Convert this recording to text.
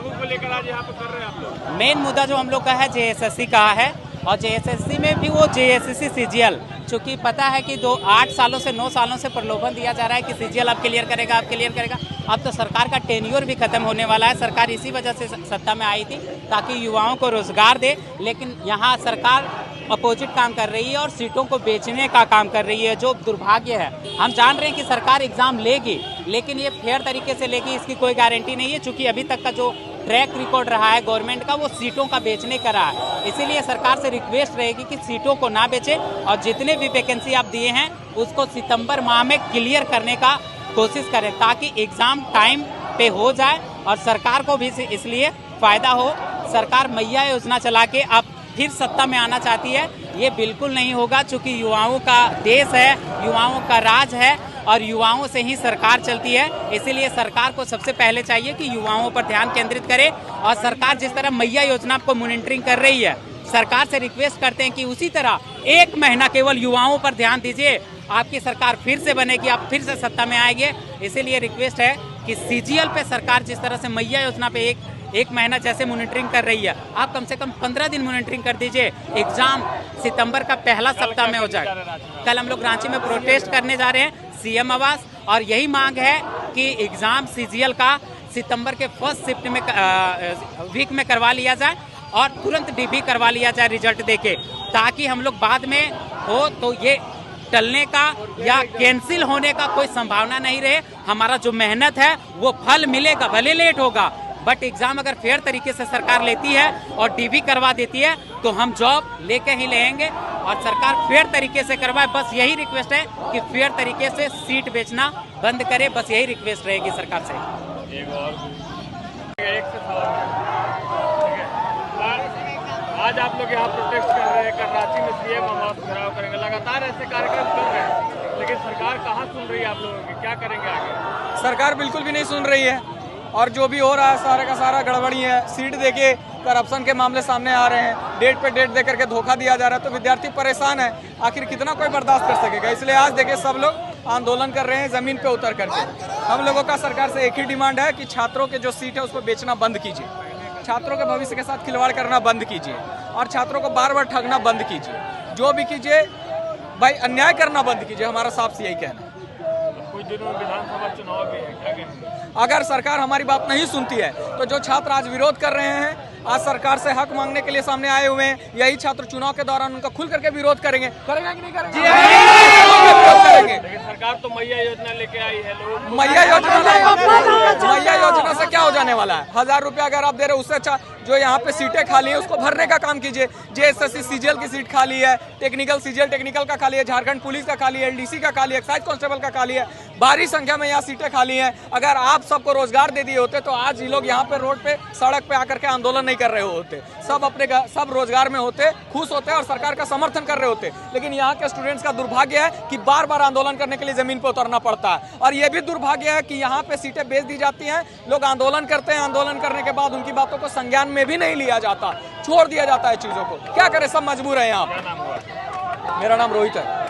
लागू को लेकर आज यहाँ पर कर रहे हैं आप लोग? मेन मुद्दा जो हम लोग का है जेएसएससी का है, और जेएसएससी में भी वो जेएसएससी सीजीएल, चूँकि पता है कि 8 सालों से 9 सालों से प्रलोभन दिया जा रहा है कि सीजीएल आप क्लियर करेगा, आप क्लियर करेगा। अब तो सरकार का टेन्योर भी खत्म होने वाला है। सरकार इसी वजह से सत्ता में आई थी ताकि युवाओं को रोजगार दे, लेकिन यहाँ सरकार अपोजिट काम कर रही है और सीटों को बेचने का काम कर रही है, जो दुर्भाग्य है। हम जान रहे हैं कि सरकार एग्जाम लेगी, लेकिन ये फेयर तरीके से लेगी इसकी कोई गारंटी नहीं है, चूँकि अभी तक का जो ट्रैक रिकॉर्ड रहा है गवर्नमेंट का वो सीटों का बेचने का रहा है। इसीलिए सरकार से रिक्वेस्ट रहेगी कि सीटों को ना बेचे और जितने भी वैकेंसी आप दिए हैं उसको सितंबर माह में क्लियर करने का कोशिश करें, ताकि एग्ज़ाम टाइम पे हो जाए और सरकार को भी इसलिए फ़ायदा हो। सरकार मैया योजना चला के अब फिर सत्ता में आना चाहती है, ये बिल्कुल नहीं होगा, चूँकि युवाओं का देश है, युवाओं का राज है और युवाओं से ही सरकार चलती है। इसीलिए सरकार को सबसे पहले चाहिए कि युवाओं पर ध्यान केंद्रित करे, और सरकार जिस तरह मैया योजना को मॉनिटरिंग कर रही है, सरकार से रिक्वेस्ट करते हैं कि उसी तरह 1 महीना केवल युवाओं पर ध्यान दीजिए, आपकी सरकार फिर से बनेगी, आप फिर से सत्ता में आएंगे। इसीलिए रिक्वेस्ट है कि सीजीएल पे सरकार जिस तरह से मैया योजना पे एक महीना जैसे मॉनिटरिंग कर रही है, आप कम से कम 15 दिन मॉनिटरिंग कर dीजिए। एग्जाम सितंबर का पहला सप्ताह में हो जाए। कल हम लोग रांची में प्रोटेस्ट करने जा रहे हैं सीएम आवास, और यही मांग है कि एग्जाम सीजीएल का सितंबर के फर्स्ट शिफ्ट में वीक में करवा लिया जाए और तुरंत डीबी करवा लिया जाए रिजल्ट देके, ताकि हम लोग बाद में हो तो ये टलने का या कैंसिल होने का कोई संभावना नहीं रहे। हमारा जो मेहनत है वो फल मिलेगा, भले लेट होगा, बट एग्जाम अगर फेयर तरीके से सरकार लेती है और डीबी करवा देती है तो हम जॉब लेके ही लेंगे, और सरकार फेयर तरीके से करवाए। बस यही रिक्वेस्ट है कि फेयर तरीके से सीट बेचना बंद करे, बस यही रिक्वेस्ट रहेगी सरकार से। आज आप लोग यहाँ प्रोटेस्ट कर रहे हैं, कल रांची में सीएम आवास घेराव करेंगे, लगातार ऐसे कार्यक्रम कर रहे हैं, लेकिन सरकार कहाँ सुन रही है आप लोगों की? क्या करेंगे आगे? सरकार बिल्कुल भी नहीं सुन रही है, और जो भी हो रहा है सारे का सारा गड़बड़ी है। सीट देके करप्शन के मामले सामने आ रहे हैं, डेट पे डेट दे करके धोखा दिया जा रहा है, तो विद्यार्थी परेशान है। आखिर कितना कोई बर्दाश्त कर सकेगा? इसलिए आज देखिए सब लोग आंदोलन कर रहे हैं जमीन पे उतर करके। हम लोगों का सरकार से एक ही डिमांड है कि छात्रों के जो सीट है उसको बेचना बंद कीजिए, छात्रों के भविष्य के साथ खिलवाड़ करना बंद कीजिए, और छात्रों को बार बार ठगना बंद कीजिए। जो भी कीजिए भाई, अन्याय करना बंद कीजिए। हमारा साफ से यही कहना है। कुछ दिनों में विधानसभा चुनाव भी है, क्या कहेंगे? अगर सरकार हमारी बात नहीं सुनती है तो जो छात्र आज विरोध कर रहे हैं, आज सरकार से हक मांगने के लिए सामने आए हुए हैं, यही छात्र चुनाव के दौरान उनका खुल करके विरोध करेंगे। करेंगे कि नहीं करेंगे? लेकिन सरकार तो मैया योजना लेके आई है, लोग मैया योजना से क्या हो जाने वाला है? 1000 रुपया अगर आप दे रहे हो, उससे अच्छा जो यहाँ पे सीटें खाली है उसको भरने का काम कीजिए। जेएसएससी सीजीएल की सीट खाली है, टेक्निकल सीजीएल टेक्निकल का खाली है, झारखंड पुलिस का खाली है, एलडीसी का खाली है, एक्साइज कांस्टेबल का खाली है, भारी संख्या में यहाँ सीटें खाली हैं। अगर आप सबको रोजगार दे दिए होते तो आज ये लोग यहाँ पे रोड पे सड़क पे आकर के आंदोलन नहीं कर रहे होते, सब रोजगार में होते, खुश होते और सरकार का समर्थन कर रहे होते। लेकिन यहाँ के स्टूडेंट्स का दुर्भाग्य है कि बार बार आंदोलन करने के लिए जमीन पे उतरना पड़ता है, और ये भी दुर्भाग्य है कि यहाँ पे सीटें बेच दी जाती हैं। लोग आंदोलन करते हैं, आंदोलन करने के बाद उनकी बातों को संज्ञान में भी नहीं लिया जाता, छोड़ दिया जाता है चीजों को। क्या करें, सब मजबूर है यहाँ। मेरा नाम रोहित है।